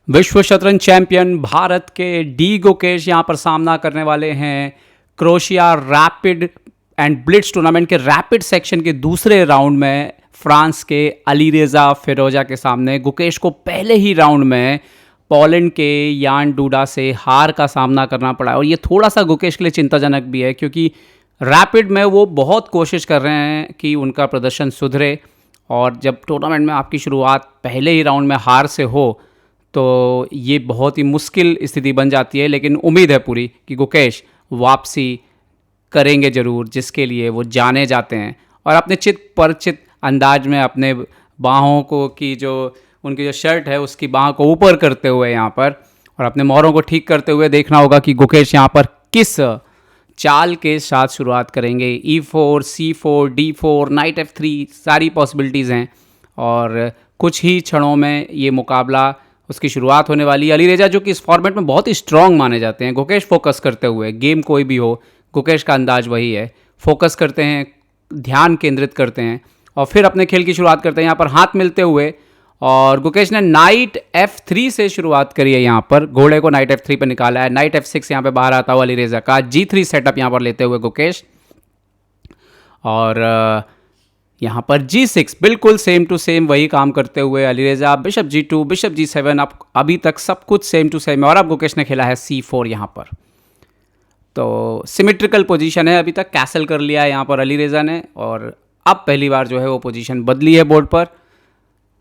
विश्व शतरंज चैंपियन भारत के डी गुकेश यहाँ पर सामना करने वाले हैं crochet rapid and Blitz tournament के रैपिड सेक्शन के दूसरे राउंड में फ्रांस के अलीरेजा फिरोजा के सामने। गुकेश को पहले ही राउंड में पोलैंड के यान डूडा से हार का सामना करना पड़ा और ये थोड़ा सा गुकेश के लिए चिंताजनक भी है, क्योंकि रैपिड में वो बहुत कोशिश कर रहे हैं कि उनका प्रदर्शन सुधरे, और जब टूर्नामेंट में आपकी शुरुआत पहले ही राउंड में हार से हो तो ये बहुत ही मुश्किल स्थिति बन जाती है। लेकिन उम्मीद है पूरी कि गुकेश वापसी करेंगे ज़रूर, जिसके लिए वो जाने जाते हैं, और अपने चित परिचित अंदाज में अपने बाहों को की जो उनकी जो शर्ट है उसकी बाहों को ऊपर करते हुए यहाँ पर और अपने मोहरों को ठीक करते हुए देखना होगा कि गुकेश यहाँ पर किस चाल के साथ शुरुआत करेंगे। E4, C4, D4, night F3 सारी पॉसिबिलिटीज़ हैं और कुछ ही क्षणों में ये मुकाबला उसकी शुरुआत होने वाली है। अलीरेजा जो कि इस फॉर्मेट में बहुत ही स्ट्रॉन्ग माने जाते हैं, गुकेश फोकस करते हुए, गेम कोई भी हो गुकेश का अंदाज वही है, फोकस करते हैं, ध्यान केंद्रित करते हैं और फिर अपने खेल की शुरुआत करते हैं। यहाँ पर हाथ मिलते हुए और गुकेश ने नाइट F3 से शुरुआत करी है, यहाँ पर घोड़े को नाइट F3 पे निकाला है। नाइट F6 यहाँ पे बाहर आता हुआ अलीरेजा का, G3 सेटअप यहाँ पर लेते हुए गुकेश, और यहाँ पर G6 बिल्कुल सेम टू सेम वही काम करते हुए Alireza, bishop G2, bishop G7, अब अभी तक सब कुछ सेम टू सेम है। और अब गुकेश ने खेला है C4 यहाँ पर, तो सिमेट्रिकल पोजीशन है, अभी तक कैसल कर लिया है यहाँ पर अलीरेजा ने, और अब पहली बार जो है वो पोजीशन बदली है बोर्ड पर।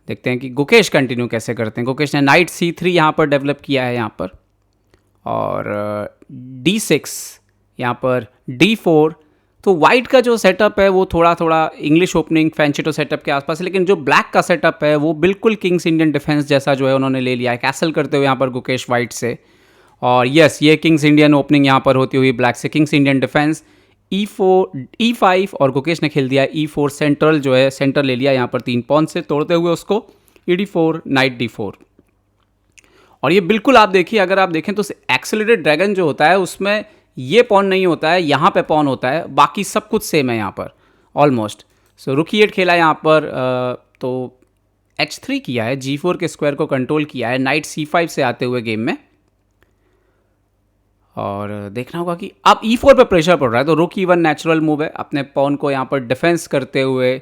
देखते हैं कि गुकेश कंटिन्यू कैसे करते हैं। गुकेश ने नाइट C3 यहाँ पर डेवलप किया है यहाँ पर, और D6 यहाँ पर D4। तो वाइट का जो सेटअप है वो थोड़ा थोड़ा इंग्लिश ओपनिंग फैंचिटो सेटअप के आसपास है, लेकिन जो ब्लैक का सेटअप है वो बिल्कुल किंग्स इंडियन डिफेंस जैसा जो है उन्होंने ले लिया है, कैसल करते हुए यहाँ पर गुकेश वाइट से। और यस, ये किंग्स इंडियन ओपनिंग यहाँ पर होती हुई ब्लैक से Kings Indian defence, E4, E5, और गुकेश ने खेल दिया E4 सेंट्रल जो है, सेंटर ले लिया यहाँ पर 3 पॉन से तोड़ते हुए उसको, ED4, नाइट D4। और ये बिल्कुल आप देखिए, अगर आप देखें तो एक्सेलरेटेड ड्रैगन जो होता है उसमें ये पॉन नहीं होता है, यहाँ पे पॉन होता है, बाकी सब कुछ सेम है यहाँ पर ऑलमोस्ट। सो रुक E8 खेला यहाँ पर, तो H3 किया है, G4 के स्क्वायर को कंट्रोल किया है नाइट C5 से आते हुए गेम में, और देखना होगा कि अब E4 पे प्रेशर पड़ रहा है तो रुक E1 नेचुरल मूव है, अपने पॉन को यहाँ पर डिफेंस करते हुए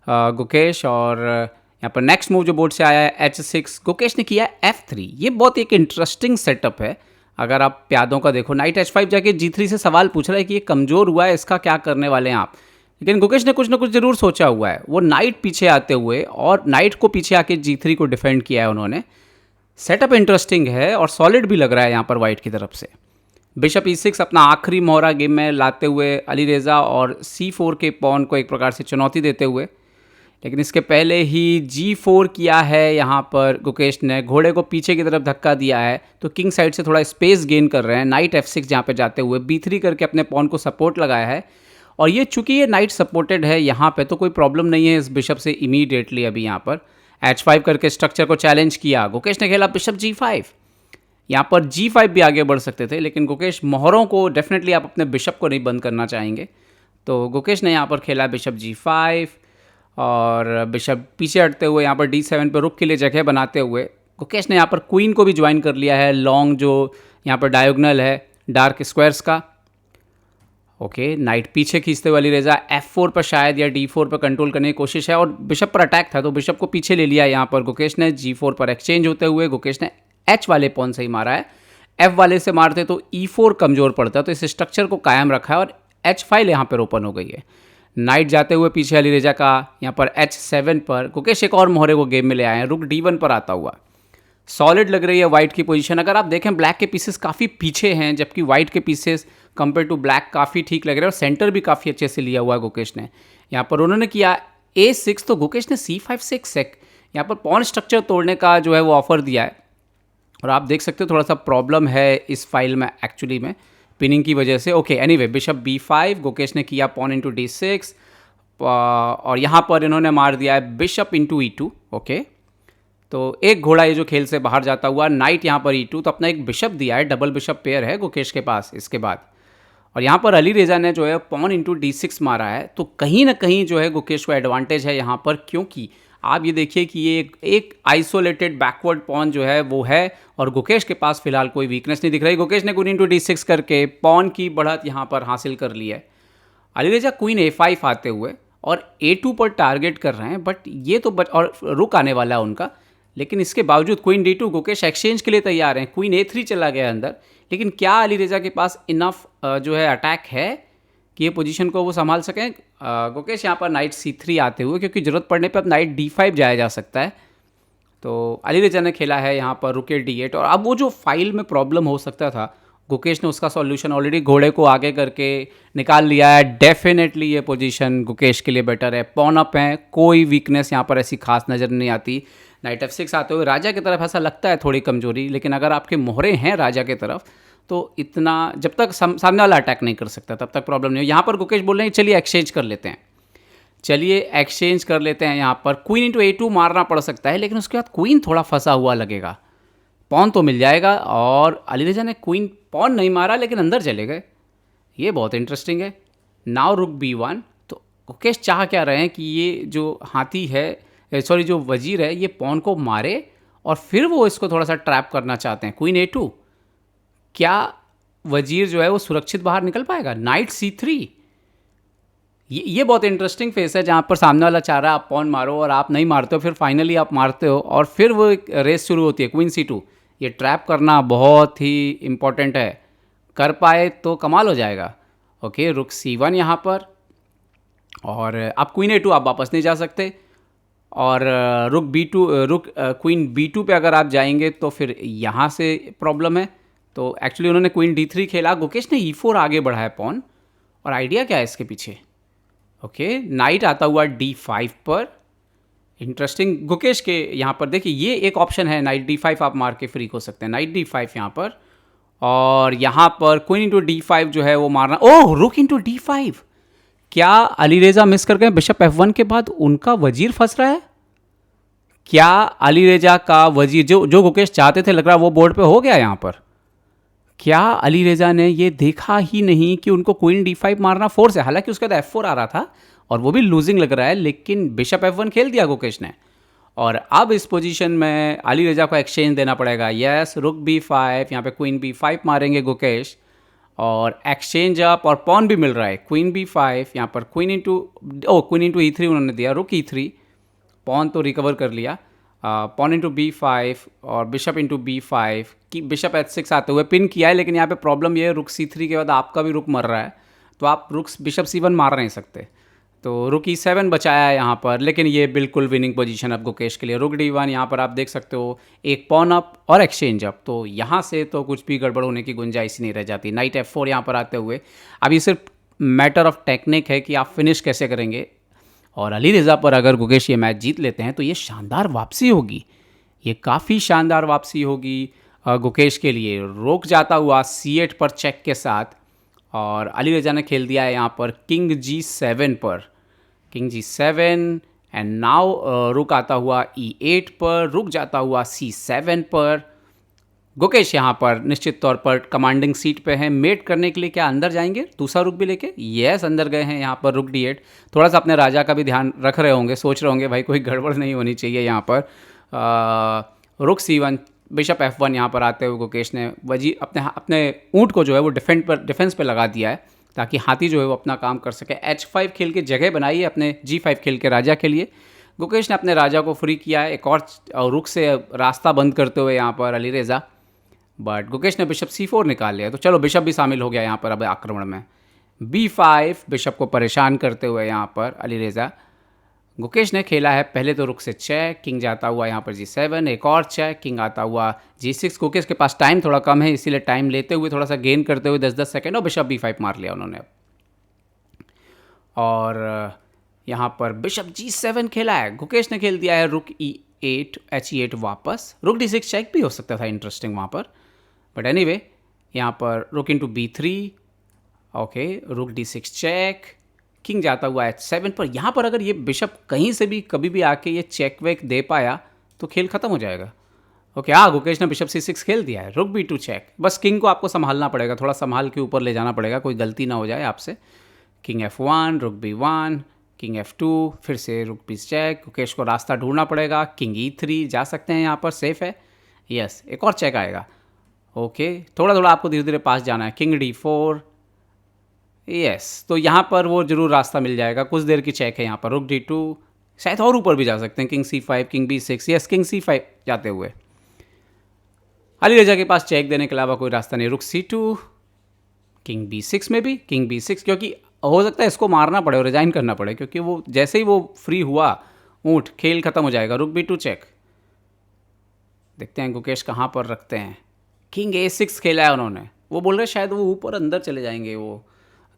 गुकेश। और यहाँ पर नेक्स्ट मूव जो बोर्ड से आया है H6, गुकेश ने किया F3। ये बहुत एक इंटरेस्टिंग सेटअप है, अगर आप प्यादों का देखो। नाइट H5 जाके G3 से सवाल पूछ रहा है कि ये कमज़ोर हुआ है, इसका क्या करने वाले हैं आप, लेकिन गुकेश ने कुछ ना कुछ ज़रूर सोचा हुआ है। वो नाइट पीछे आते हुए और नाइट को पीछे आके G3 को डिफेंड किया है उन्होंने। सेटअप इंटरेस्टिंग है और सॉलिड भी लग रहा है यहाँ पर वाइट की तरफ से। बिशप E6 अपना आखिरी मोहरा गेम में लाते हुए अलीरेजा, और C4 के पॉन को एक प्रकार से चुनौती देते हुए, लेकिन इसके पहले ही G4 किया है यहाँ पर गुकेश ने, घोड़े को पीछे की तरफ धक्का दिया है, तो किंग साइड से थोड़ा स्पेस गेन कर रहे हैं। नाइट F6 जहाँ पे जाते हुए B3 करके अपने पॉन को सपोर्ट लगाया है, और ये चूंकि ये नाइट सपोर्टेड है यहाँ पे तो कोई प्रॉब्लम नहीं है इस बिशप से इमीडिएटली। अभी यहाँ पर H5 करके स्ट्रक्चर को चैलेंज किया, गुकेश ने खेला बिशप G5। यहाँ पर G5 भी आगे बढ़ सकते थे, लेकिन गुकेश मोहरों को डेफिनेटली, आप अपने बिशप को नहीं बंद करना चाहेंगे, तो गुकेश ने यहाँ पर खेला बिशप G5, और बिशप पीछे हटते हुए यहाँ पर D7 पर रुक के लिए जगह बनाते हुए गुकेश ने यहाँ पर क्वीन को भी ज्वाइन कर लिया है, लॉन्ग जो यहाँ पर डायगोनल है डार्क स्क्वायर्स का। ओके, नाइट पीछे खींचते हुए अलीरेजा F4 पर शायद या D4 पर कंट्रोल करने की कोशिश है, और बिशप पर अटैक था तो बिशप को पीछे ले लिया यहाँ पर गुकेश ने। G4 पर एक्सचेंज होते हुए गुकेश ने H वाले पॉन से ही मारा है, F वाले से मारते तो E4 कमज़ोर पड़ता, तो इस स्ट्रक्चर को कायम रखा है और H फाइल यहाँ पर ओपन हो गई है। नाइट जाते हुए पीछे अलीरेजा का यहाँ पर H7 पर गुकेश एक और मोहरे को गेम में ले आए हैं, रुक D1 पर आता हुआ। सॉलिड लग रही है वाइट की पोजीशन। अगर आप देखें ब्लैक के पीसेस काफ़ी पीछे हैं, जबकि वाइट के पीसेस कंपेयर टू ब्लैक काफ़ी ठीक लग रहे हैं, और सेंटर भी काफ़ी अच्छे से लिया हुआ है गुकेश ने। यहाँ पर उन्होंने किया A6, तो गुकेश ने C5 से यहाँ पर पॉन स्ट्रक्चर तोड़ने का जो है वो ऑफर दिया है, और आप देख सकते हो थोड़ा सा प्रॉब्लम है इस फाइल में एक्चुअली में पिनिंग की वजह से। Okay, anyway bishop B5, Gukesh ने किया पॉन इंटू D6, और यहाँ पर इन्होंने मार दिया है बिशप इंटू E2। ओके, तो एक घोड़ा ये जो खेल से बाहर जाता हुआ, नाइट यहाँ पर E2, तो अपना एक बिशप दिया है, डबल बिशप पेयर है गुकेश के पास इसके बाद। और यहाँ पर अलीरेजा ने जो है पॉन इंटू D6 मारा है, तो कहीं ना कहीं जो है गुकेश को एडवांटेज है यहाँ पर, क्योंकि आप ये देखिए कि ये एक आइसोलेटेड बैकवर्ड पॉन जो है वो है, और गुकेश के पास फिलहाल कोई वीकनेस नहीं दिख रही। गुकेश ने क्वीन इंटू D6 करके पॉन की बढ़त यहाँ पर हासिल कर ली है। अलीरेजा क्वीन A5 आते हुए और A2 पर टारगेट कर रहे हैं, बट ये तो और रुक आने वाला है उनका, लेकिन इसके बावजूद क्वीन D2, गुकेश एक्सचेंज के लिए तैयार हैं। क्वीन A3 चला गया अंदर, लेकिन क्या अलीरेजा के पास इनफ जो है अटैक है कि ये पोजीशन को वो संभाल सकें। गुकेश यहाँ पर नाइट C3 आते हुए, क्योंकि ज़रूरत पड़ने पर अब नाइट D5 जाया जा सकता है। तो अलीरेजा ने खेला है यहाँ पर रुके D8, और अब वो जो फाइल में प्रॉब्लम हो सकता था, गुकेश ने उसका सॉल्यूशन ऑलरेडी घोड़े को आगे करके निकाल लिया है। डेफिनेटली ये पोजीशन गुकेश के लिए बेटर है। पॉन अप है, कोई वीकनेस यहाँ पर ऐसी खास नज़र नहीं आती। नाइट F6 आते हुए राजा की तरफ ऐसा लगता है थोड़ी कमजोरी, लेकिन अगर आपके मोहरे हैं राजा की तरफ तो इतना, जब तक सामने वाला अटैक नहीं कर सकता तब तक प्रॉब्लम नहीं हो। यहाँ पर गुकेश बोल रहे हैं चलिए एक्सचेंज कर लेते हैं, चलिए एक्सचेंज कर लेते हैं। यहाँ पर क्वीन इंटू A2 मारना पड़ सकता है, लेकिन उसके बाद क्वीन थोड़ा फंसा हुआ लगेगा। पॉन तो मिल जाएगा, और अलीरेजा ने क्वीन पॉन नहीं मारा लेकिन अंदर चले गए। ये बहुत इंटरेस्टिंग है। नाउ रुक B1। तो गुकेश चाह क्या रहे हैं कि ये जो हाथी है, सॉरी जो वजीर है, ये पॉन को मारे और फिर वो इसको थोड़ा सा ट्रैप करना चाहते हैं। क्वीन A2, क्या वजीर जो है वो सुरक्षित बाहर निकल पाएगा? नाइट C3, ये बहुत इंटरेस्टिंग फेस है जहाँ पर सामने वाला चाह रहा है आप पॉन मारो और आप नहीं मारते हो, फिर फाइनली आप मारते हो और फिर वो एक रेस शुरू होती है। क्वीन C2, ये ट्रैप करना बहुत ही इंपॉर्टेंट है, कर पाए तो कमाल हो जाएगा। ओके, रुक C1 यहाँ पर, और आप क्वीन A2 आप वापस नहीं जा सकते, और रुक B2, रुक क्वीन B2 पे अगर आप जाएंगे तो फिर यहाँ से प्रॉब्लम है। तो एक्चुअली उन्होंने क्वीन D3 खेला, गुकेश ने E4 आगे बढ़ाया पॉन। और आइडिया क्या है इसके पीछे? ओके, नाइट आता हुआ D5 पर, इंटरेस्टिंग। गुकेश के यहाँ पर देखिए ये एक ऑप्शन है, नाइट D5 आप मार के फ्री हो सकते हैं। नाइट D5 यहाँ पर, और यहाँ पर क्वीन इंटू D5 जो है वो मारना। ओह, रुक इंटू D5, क्या अलीरेजा मिस कर गए? बिशप F1 के बाद उनका वजीर फंस रहा है। क्या अलीरेजा का वजीर जो गुकेश चाहते थे, लग रहा है वो बोर्ड पे हो गया यहाँ पर। क्या अलीरेजा ने ये देखा ही नहीं कि उनको क्वीन D5 मारना फोर्स है? हालांकि उसके बाद F4 आ रहा था और वो भी लूजिंग लग रहा है, लेकिन बिशप F1 खेल दिया गुकेश ने, और अब इस पोजीशन में अलीरेजा को एक्सचेंज देना पड़ेगा। यस, रुक B5, यहाँ पे क्वीन B5 मारेंगे गुकेश, और एक्सचेंज अप, और पॉन भी मिल रहा है। क्वीन B5 यहाँ पर, क्वीन इंटू E3 उन्होंने दिया, रुक E3, पॉन तो रिकवर कर लिया। पॉन इंटू B5 और बिशप इंटू B5 की, बिशप H6 आते हुए पिन किया है, लेकिन यहाँ पे प्रॉब्लम ये है रुक C3 के बाद आपका भी रुक मर रहा है, तो आप रुक बिशप C1 मार नहीं सकते, तो रुक E7 बचाया है यहाँ पर। लेकिन ये बिल्कुल विनिंग पोजीशन अब गुकेश के लिए। रुक D1, यहाँ पर आप देख सकते हो एक पॉन अप और एक्सचेंज अप, तो यहाँ से तो कुछ भी गड़बड़ होने की गुंजाइश नहीं रह जाती। नाइट F4 यहाँ पर आते हुए, अब ये सिर्फ मैटर ऑफ टेक्निक है कि आप फिनिश कैसे करेंगे, और अलीरेजा पर अगर गुकेश ये मैच जीत लेते हैं तो ये शानदार वापसी होगी, ये काफ़ी शानदार वापसी होगी गुकेश के लिए। रोक जाता हुआ C8 पर चेक के साथ, और अलीरेजा ने खेल दिया है यहाँ पर किंग G7 पर, किंग G7, एंड नाउ रुक आता हुआ E8 पर, रुक जाता हुआ C7 पर। गुकेश यहाँ पर निश्चित तौर पर कमांडिंग सीट पे हैं। मेट करने के लिए क्या अंदर जाएंगे दूसरा रुक भी लेके? यस, अंदर गए हैं यहाँ पर रुक D8। थोड़ा सा अपने राजा का भी ध्यान रख रहे होंगे, सोच रहे होंगे भाई कोई गड़बड़ नहीं होनी चाहिए यहाँ पर। रुक C1, बिशप F1 यहाँ पर आते हुए गुकेश ने वजी अपने ऊँट को जो है वो डिफेंस पे लगा दिया है, ताकि हाथी जो है वो अपना काम कर सके। H5 खेल के जगह बनाई है अपने G5 खेल के राजा के लिए। गुकेश ने अपने राजा को फ्री किया है, एक और रुक से रास्ता बंद करते हुए यहाँ पर अलीरेजा, बट गुकेश ने बिशप C4 निकाल लिया, तो चलो बिशप भी शामिल हो गया यहाँ पर अब आक्रमण में। B5, बिशप को परेशान करते हुए यहाँ पर अलीरेजा। गुकेश ने खेला है पहले तो रुक से चेक, किंग जाता हुआ यहाँ पर G7, एक और चेक, किंग आता हुआ G6। गुकेश के पास टाइम थोड़ा कम है, इसीलिए टाइम लेते हुए थोड़ा सा गेन करते हुए 10-10 सेकेंड, और बिशप B5 मार लिया उन्होंने। और यहाँ पर बिशप G7 खेला है, गुकेश ने खेल दिया है रुक E8, H8 वापस। रुक D6 चेक भी हो सकता था, इंटरेस्टिंग वहाँ पर, बट एनीवे यहाँ पर रुक इंटू B3, ओके, रुक D6 चेक, किंग जाता हुआ H7 पर। यहाँ पर अगर ये बिशप कहीं से भी कभी भी आके ये चेक वेक दे पाया तो खेल खत्म हो जाएगा। ओके, गुकेश ने बिशप C6 खेल दिया है, रुक B2 चेक। बस किंग को आपको संभालना पड़ेगा, थोड़ा संभाल के ऊपर ले जाना पड़ेगा, कोई गलती ना हो जाए आपसे। किंग F1, रुक B1, किंग F2, फिर से रुक पीस चेक, गुकेश को रास्ता ढूंढना पड़ेगा, किंग E3 जा सकते हैं यहाँ पर, सेफ है। यस, एक और चेक आएगा। ओके, थोड़ा थोड़ा आपको धीरे धीरे पास जाना है। किंग D4, यस, तो यहाँ पर वो जरूर रास्ता मिल जाएगा। कुछ देर की चेक है यहाँ पर। रुक D2, शायद और ऊपर भी जा सकते हैं। King C5, king B6, yes, king C5 जाते हुए अली रजा के पास चेक देने के अलावा कोई रास्ता नहीं। रुक C2, किंग B6 में भी, किंग B6, क्योंकि हो सकता है इसको मारना पड़े और रिजाइन करना पड़े, क्योंकि वो जैसे ही वो फ्री हुआ ऊँट, खेल खत्म हो जाएगा। रुक B2 चेक, देखते हैं गुकेश कहाँ पर रखते हैं। किंग A6 खेला है उन्होंने, वो बोल रहे शायद वो ऊपर अंदर चले जाएंगे। वो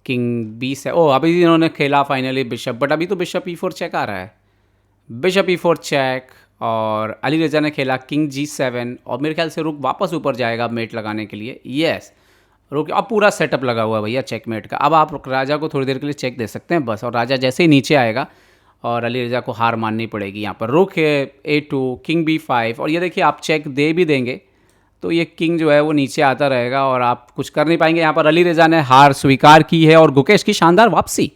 किंग B7, ओ अभी इन्होंने खेला फाइनली बिशप, बट अभी तो बिशप E4 चेक आ रहा है। बिशप E4 चेक, और अली रजा ने खेला किंग G7, और मेरे ख्याल से रुक वापस ऊपर जाएगा मेट लगाने के लिए। यस, रुक, अब पूरा सेटअप लगा हुआ है भैया चेकमेट का। अब आप राजा को थोड़ी देर के लिए चेक दे सकते हैं बस, और राजा जैसे ही नीचे आएगा और अली रजा को हार माननी पड़ेगी। यहाँ पर रुक है A2, किंग B5, और ये देखिए आप चेक दे भी देंगे तो ये किंग जो है वो नीचे आता रहेगा और आप कुछ कर नहीं पाएंगे। यहाँ पर अली रजा ने हार स्वीकार की है और गुकेश की शानदार वापसी।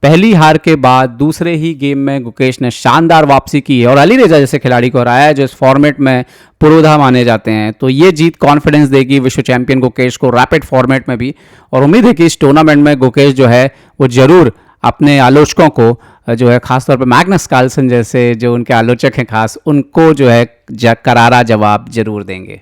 पहली हार के बाद दूसरे ही गेम में गुकेश ने शानदार वापसी की है और अली रजा जैसे खिलाड़ी को हराया है जो इस फॉर्मेट में पुरोधा माने जाते हैं। तो ये जीत कॉन्फिडेंस देगी विश्व चैंपियन गुकेश को रैपिड फॉर्मेट में भी, और उम्मीद है कि इस टूर्नामेंट में गुकेश जो है वो जरूर अपने आलोचकों को जो है खासतौर पर मैग्नस कार्लसन जैसे जो उनके आलोचक हैं खास, उनको जो है करारा जवाब जरूर देंगे।